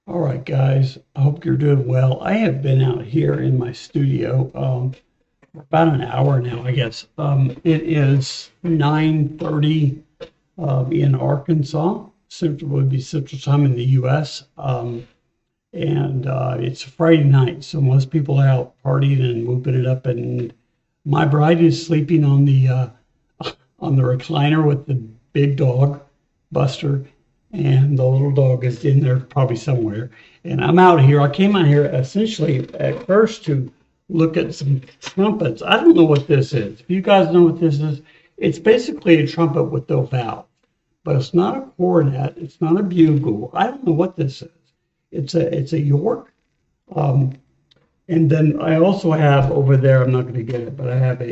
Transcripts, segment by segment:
All right, guys. I hope you're doing well. I have been out here in my studio for about an hour now, I guess. It is 9:30 in Arkansas. Central would be Central Time in the U.S. And it's a Friday night, so most people are out partying and whooping it up. And my bride is sleeping on the on the recliner with the big dog, Buster, and the little dog is in there probably somewhere. And I'm out here. I came out here essentially at first to look at some trumpets. I don't know what this is. If you guys know what this is, it's basically a trumpet with no valve, but it's not a cornet. It's not a bugle. I don't know what this is. It's a York. Um, and then I also have over there, I'm not going to get it, but I have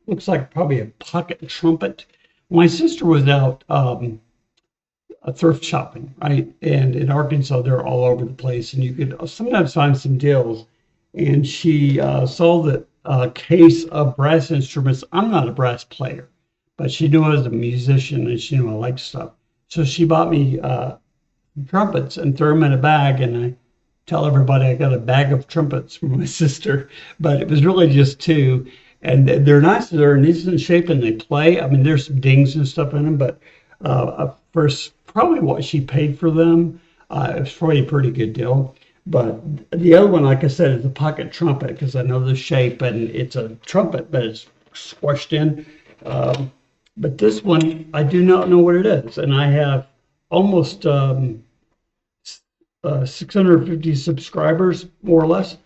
looks like probably a pocket trumpet. My sister was out thrift shopping, right? And in Arkansas, they're all over the place, and you could sometimes find some deals. And she saw the case of brass instruments. I'm not a brass player, but she knew I was a musician and she knew I liked stuff. So she bought me trumpets and threw them in a bag, and I tell everybody I got a bag of trumpets from my sister, but it was really just two. And they're nice. They're in decent shape and they play. I mean, there's some dings and stuff in them, but first, probably what she paid for them, it was probably a pretty good deal. But the other one, like I said, is a pocket trumpet because I know the shape and it's a trumpet, but it's squished in. But this one, I do not know what it is. And I have almost 650 subscribers, more or less.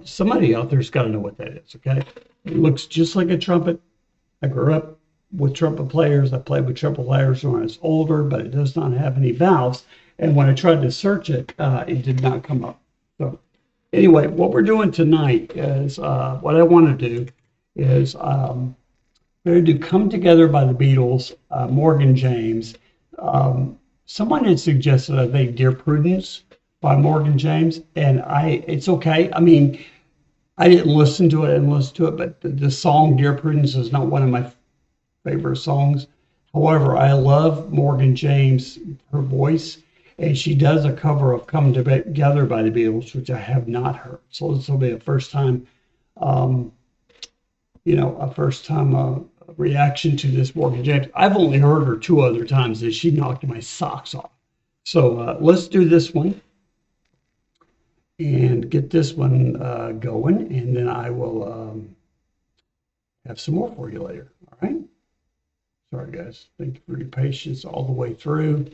Somebody out there's got to know what that is, okay? It looks just like a trumpet. I grew up with trumpet players. I played with trumpet players when I was older, but it does not have any valves. And when I tried to search it, it did not come up. So anyway, what we're doing tonight is what I want to do is we're going to do Come Together by the Beatles, Morgan James. Someone had suggested, I think, Dear Prudence by Morgan James, and it's okay. I mean, I didn't listen to it, but the song Dear Prudence is not one of my favorite songs. However, I love Morgan James, her voice, and she does a cover of Come Together by the Beatles, which I have not heard. So this will be a first time, reaction to this Morgan James. I've only heard her two other times and she knocked my socks off. So let's do this one and get this one going, and then I will have some more for you later. All right. Sorry, guys. Thank you for your patience all the way through.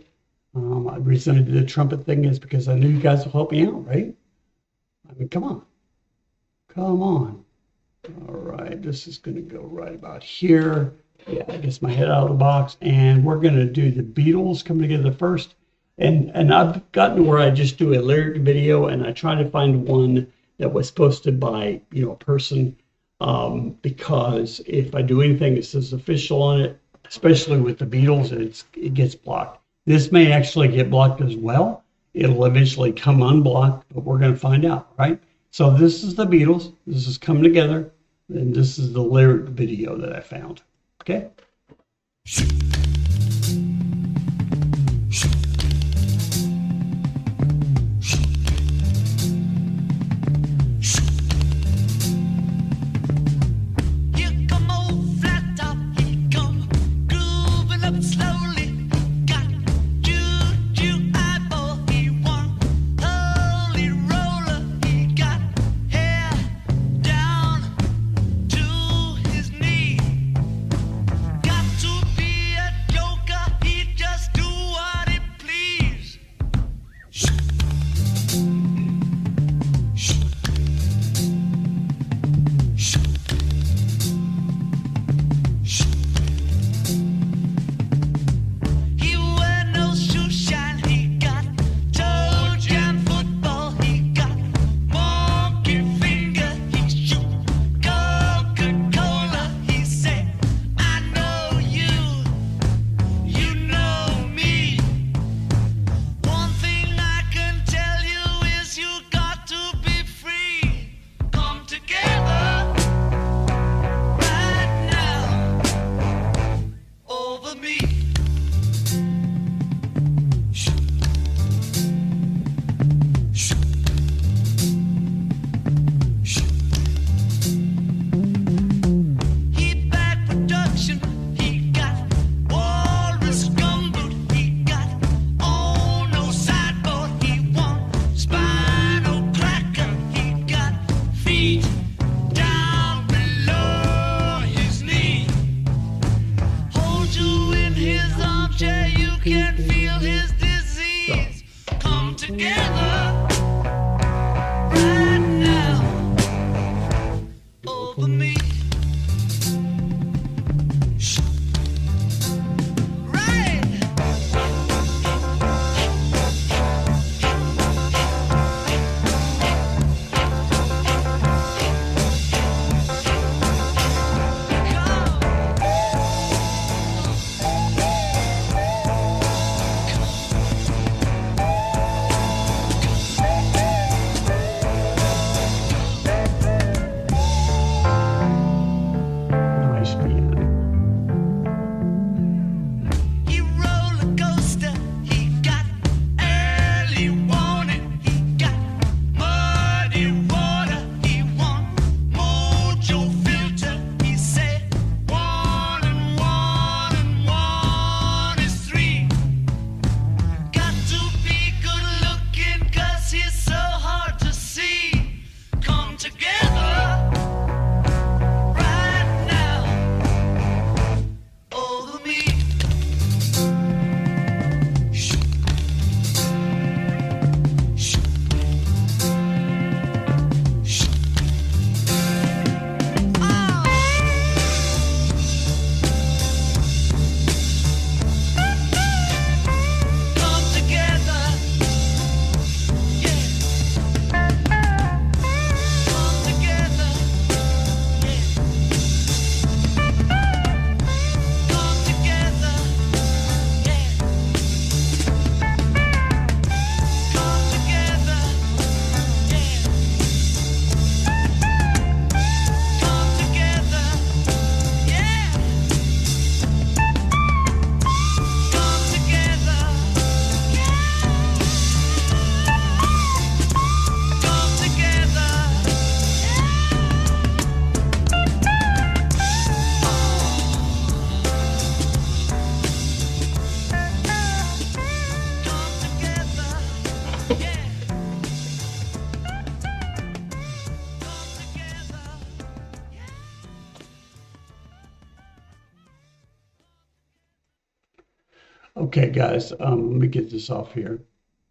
The reason I did the trumpet thing is because I knew you guys will help me out, right? I mean, come on. Come on. All right, this is going to go right about here. Yeah, I guess my head out of the box. And we're going to do the Beatles Come Together first. And I've gotten to where I just do a lyric video, and I try to find one that was posted by, a person, because if I do anything that says official on it, especially with the Beatles, it gets blocked. This may actually get blocked as well. It'll eventually come unblocked, but we're going to find out, right? So this is the Beatles. This is Come Together, and this is the lyric video that I found. Okay? Got to be Nice piano. He roller coaster, he got early warning, he got muddy water, he want mojo filter, he said 1 and 1 and 1 is 3. Got to be good looking 'cause he's so hard to see. Come together right now over me. Come together, yeah. Come together, yeah. Come together, yeah. Come together, yeah. Come together, yeah. Come together, yeah. Come together, come together, yeah. Come together, yeah. Okay, guys, let me get this off here.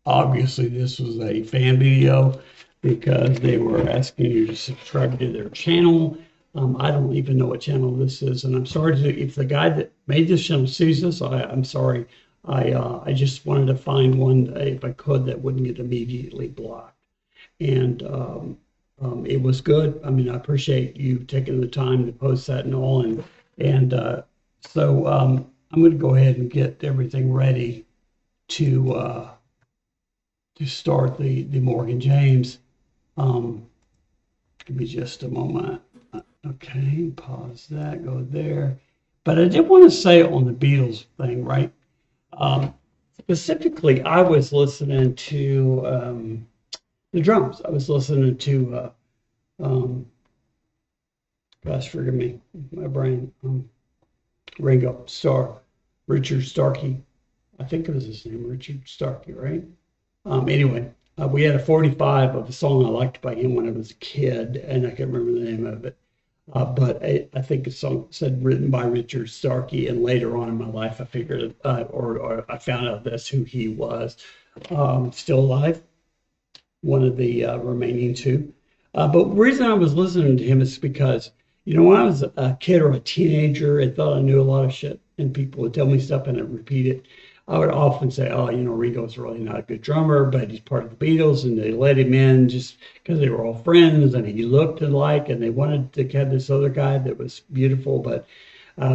Obviously, this was a fan video because they were asking you to subscribe to their channel. I don't even know what channel this is, and I'm sorry if the guy that made this channel sees this. I'm sorry. I just wanted to find one if I could that wouldn't get immediately blocked, and it was good. I mean, I appreciate you taking the time to post that and all, and so I'm going to go ahead and get everything ready to start the Morgan James. Give me just a moment. Okay, pause that, go there. But I did want to say on the Beatles thing, right? Specifically, I was listening to the drums. I was listening to, gosh, forgive me, my brain. Ringo Starr, Richard Starkey. I think it was his name, Richard Starkey, right? Anyway, we had a 45 of a song I liked by him when I was a kid, and I can't remember the name of it. But I think the song said written by Richard Starkey, and later on in my life, I figured, or I found out that's who he was. Still alive, one of the remaining two. But the reason I was listening to him is because, you know, when I was a kid or a teenager and thought I knew a lot of shit, and people would tell me stuff and I'd repeat it, I would often say, oh, you know, Ringo's really not a good drummer, but he's part of the Beatles, and they let him in just because they were all friends and he looked alike, and they wanted to have this other guy that was beautiful, but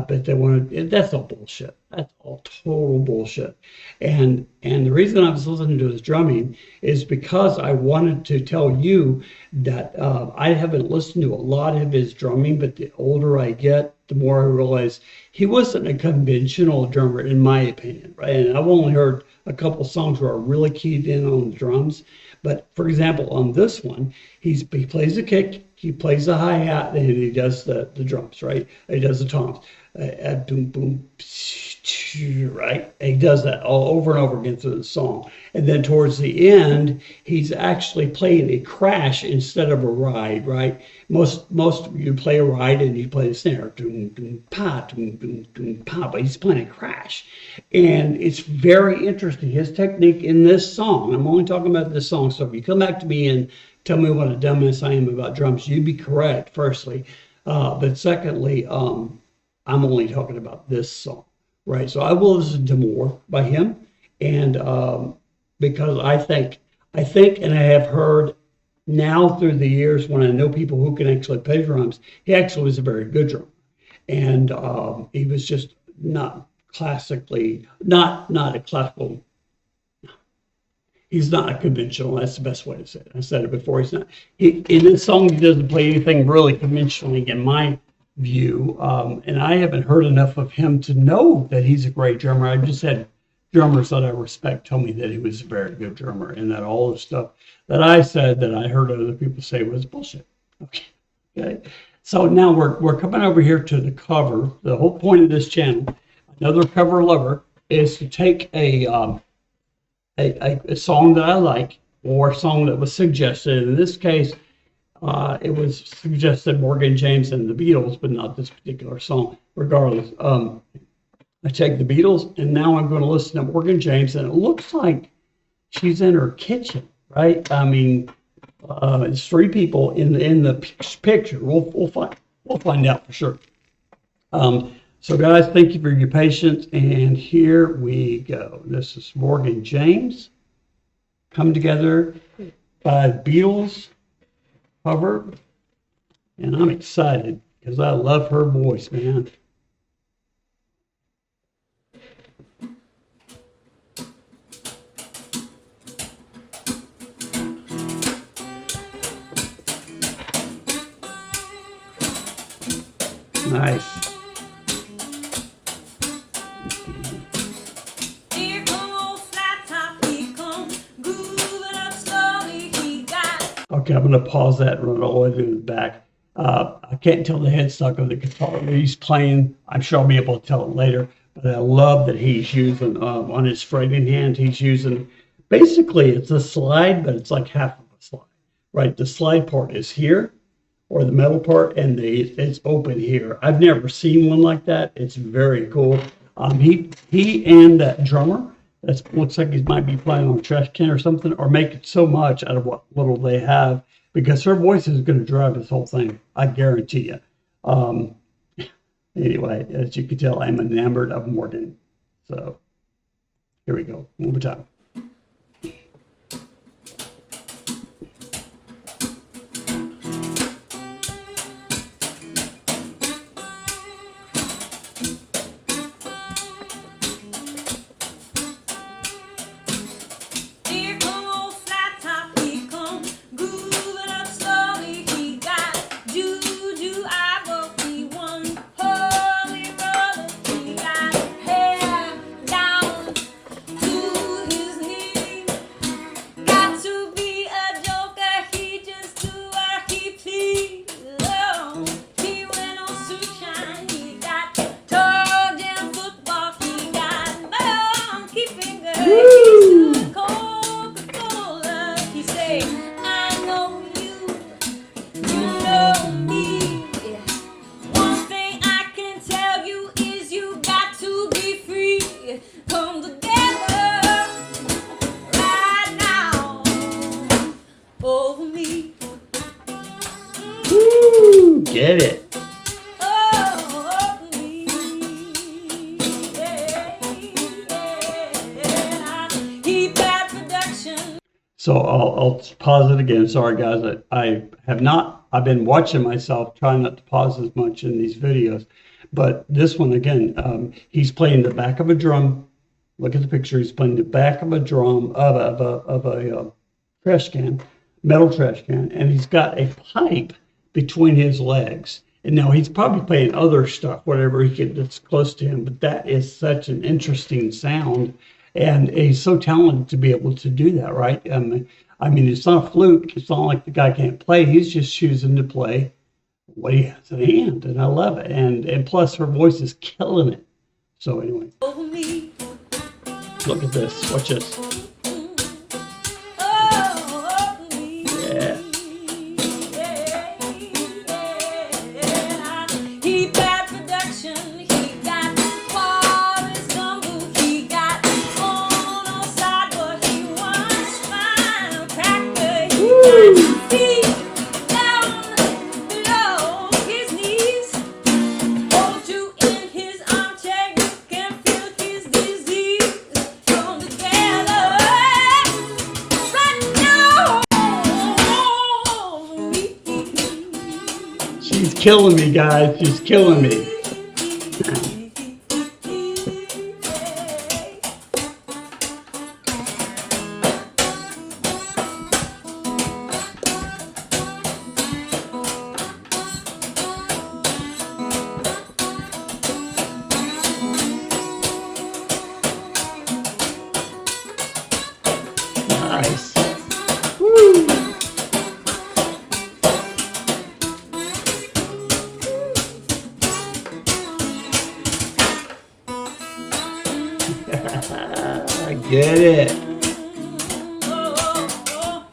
they wanted, that's all bullshit. That's all total bullshit. And the reason I was listening to his drumming is because I wanted to tell you that I haven't listened to a lot of his drumming, but the older I get, the more I realize he wasn't a conventional drummer, in my opinion, right? And I've only heard a couple songs where I really keyed in on the drums. But for example, on this one, he plays a kick, he plays the hi-hat, and he does the drums, right? He does the toms. boom, boom, right? And he does that all over and over again through the song. And then towards the end, he's actually playing a crash instead of a ride, right? Most you play a ride and you play the snare, doom, doom, pa, doom, doom, doom, pa, but he's playing a crash. And it's very interesting. His technique in this song, I'm only talking about this song, so if you come back to me and tell me what a dumbass I am about drums, you'd be correct, firstly. But secondly, I'm only talking about this song, right? So I will listen to more by him, and because and I have heard now through the years when I know people who can actually play drums, he actually was a very good drummer, and he was just not classically, not a classical. He's not a conventional. That's the best way to say it. I said it before. He's not. In this song, he doesn't play anything really conventionally, in my view. And I haven't heard enough of him to know that he's a great drummer. I've just had drummers that I respect tell me that he was a very good drummer, and that all the stuff that I said that I heard other people say was bullshit. Okay. Okay. So now we're coming over here to the cover. The whole point of this channel, Anothercoverlover, is to take a song that I like, or a song that was suggested. In this case, it was suggested Morgan James and the Beatles, but not this particular song. Regardless, I take the Beatles, and now I'm going to listen to Morgan James, and it looks like she's in her kitchen, right? I mean, it's three people in the picture. We'll find out for sure. So guys, thank you for your patience, and here we go. This is Morgan James, Come Together by Beatles cover, and I'm excited because I love her voice, man. Nice. Okay, I'm going to pause that and run all the way through the back. I can't tell the headstock of the guitar that he's playing. I'm sure I'll be able to tell it later. But I love that he's using, on his fretting hand, he's using, basically it's a slide, but it's like half of a slide, right? The slide part is here, or the metal part, and it's open here. I've never seen one like that. It's very cool. He and that drummer, that looks like he might be playing on a trash can or something, or making so much out of what little they have, because her voice is going to drive this whole thing. I guarantee you. Anyway, as you can tell, I'm enamored of Morgan. So here we go. One more time. Get it. So I'll pause it again. Sorry, guys. I have not. I've been watching myself, trying not to pause as much in these videos. But this one, again, he's playing the back of a drum. Look at the picture. He's playing the back of a drum of a trash can, metal trash can, and he's got a pipe between his legs. And now he's probably playing other stuff, whatever he can that's close to him. But that is such an interesting sound. And he's so talented to be able to do that, right? I mean, it's not a fluke. It's not like the guy can't play. He's just choosing to play what he has in hand, and I love it. And plus, her voice is killing it. So anyway, over me. look at this. Watch this. Oh, over me. Yeah. Yeah, yeah. He got production. He got Forrest Gump. He got on our side, but he was fine. Cracker. He got feet down below his knees. Hold you in his armchair, you can feel his disease. Come together right now. She's killing me, guys. She's killing me. Nice. Woo. I get it.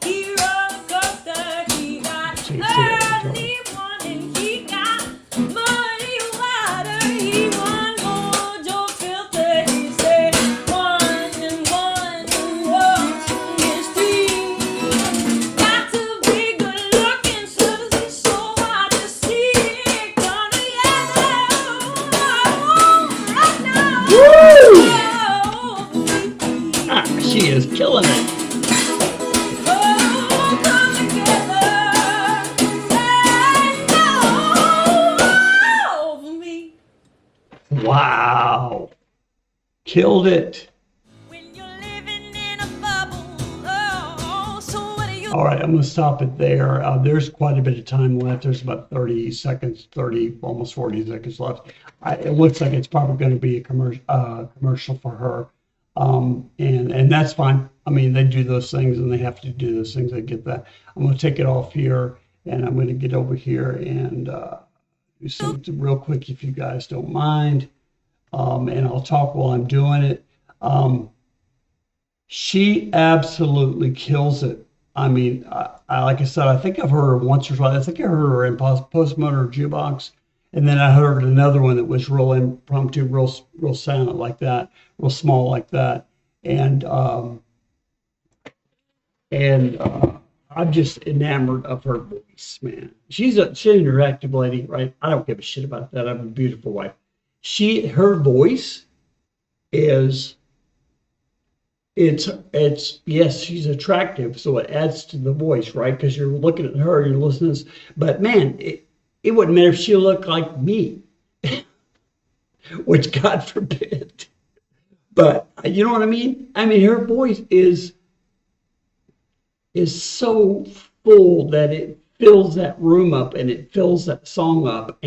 He roller coaster, he got See that, early morning, he got muddy water, he won mojo filter, he said one and one is three. Got to be good looking, Susie, so hard to see. Come together right now. Woo! Oh, Ah, she is killing it. come together right now over me. Wow. Killed it. When you're living in a bubble, oh, so what do you All right, I'm going to stop it there. There's quite a bit of time left. There's about 30 seconds, 30, almost 40 seconds left. It looks like it's probably going to be a commercial for her. And that's fine. I mean, they do those things and they have to do those things. I get that. I'm going to take it off here and I'm going to get over here and do something real quick if you guys don't mind. And I'll talk while I'm doing it. She absolutely kills it. I mean, like I said, I think I've heard her once or twice. I think I heard her in Postmodern or Jukebox, and then I heard another one that was real impromptu, real silent like that, real small like that, and I'm just enamored of her voice, man. She's an interactive lady, right? I don't give a shit about that. I have a beautiful wife. Her voice is. It's yes, she's attractive, so it adds to the voice, right? Because you're looking at her, you're listening. But man, it wouldn't matter if she looked like me, which God forbid. But you know what I mean? I mean, her voice is so full that it fills that room up and it fills that song up.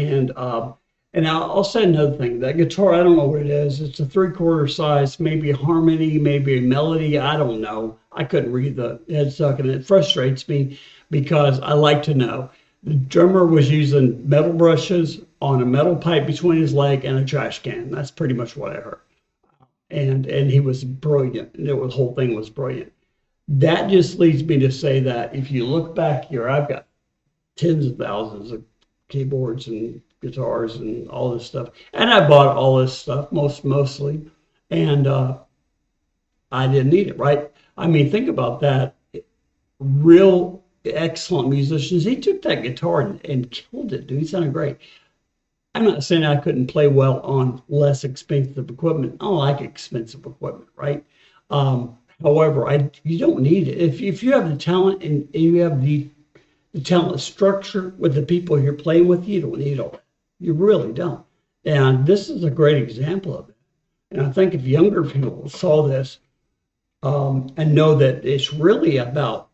And I'll say another thing. That guitar, I don't know what it is. It's a 3/4 size, maybe a harmony, maybe a melody. I don't know. I couldn't read the headstock, and it frustrates me because I like to know. The drummer was using metal brushes on a metal pipe between his leg and a trash can. That's pretty much what I heard. And he was brilliant. The whole thing was brilliant. That just leads me to say that if you look back here, I've got tens of thousands of keyboards and guitars and all this stuff. And I bought all this stuff mostly. And I didn't need it, right? I mean, think about that. Real excellent musicians. He took that guitar and killed it, dude. He sounded great. I'm not saying I couldn't play well on less expensive equipment. I don't like expensive equipment, right? However, you don't need it. If you have the talent and you have the talent structure with the people you're playing with, you don't need all that. You really don't. And this is a great example of it. And I think if younger people saw this and know that it's really about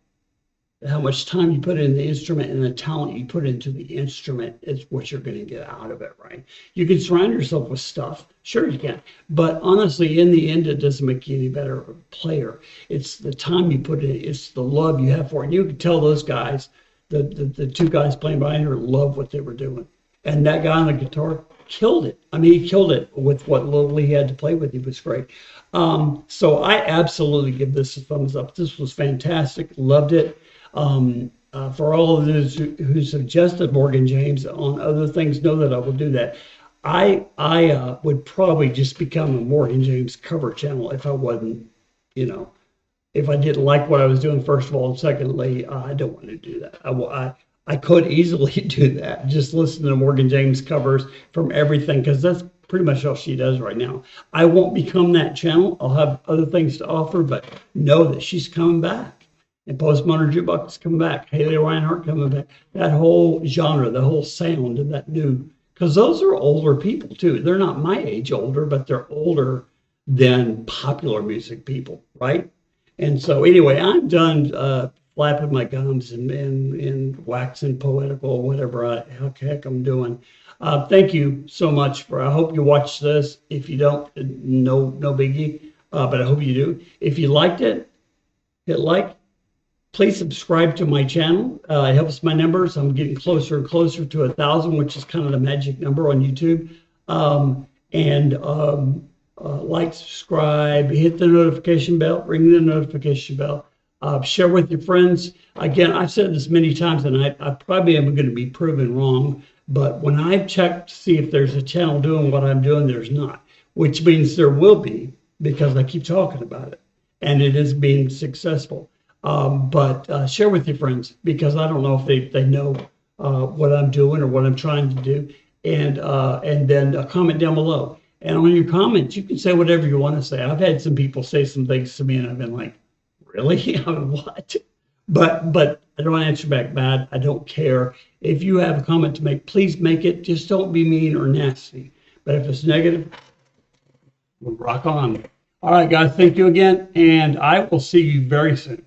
how much time you put in the instrument and the talent you put into the instrument is what you're going to get out of it, right? You can surround yourself with stuff. Sure, you can. But honestly, in the end, it doesn't make you any better of a player. It's the time you put in, it's the love you have for it. And you can tell those guys, the two guys playing behind her loved what they were doing. And that guy on the guitar killed it. I mean, he killed it with what little he had to play with. He was great. So I absolutely give this a thumbs up. This was fantastic. Loved it. For all of those who suggested Morgan James on other things, know that I will do that. I would probably just become a Morgan James cover channel if I wasn't, if I didn't like what I was doing, first of all, and secondly, I don't want to do that. I could easily do that. Just listen to Morgan James covers from everything, because that's pretty much all she does right now. I won't become that channel. I'll have other things to offer, but know that she's coming back. And Postmodern Jukebox is coming back. Haley Reinhart coming back. That whole genre, the whole sound of that new, because those are older people too. They're not my age older, but they're older than popular music people, right? And so anyway, I'm done flapping my gums and waxing poetical, whatever heck I'm doing. Thank you so much I hope you watch this. If you don't, no biggie, but I hope you do. If you liked it, hit like. Please subscribe to my channel. It helps my numbers. I'm getting closer and closer to 1,000, which is kind of the magic number on YouTube. Like, subscribe, hit the notification bell, ring the notification bell, share with your friends. Again, I've said this many times, and I probably am going to be proven wrong, but when I've checked to see if there's a channel doing what I'm doing, there's not, which means there will be, because I keep talking about it, and it is being successful. But share with your friends, because I don't know if they know what I'm doing or what I'm trying to do, and then comment down below. And on your comments, you can say whatever you want to say. I've had some people say some things to me, and I've been like, really? I mean, what? But I don't answer back bad. I don't care. If you have a comment to make, please make it. Just don't be mean or nasty. But if it's negative, we'll rock on. All right, guys, thank you again, and I will see you very soon.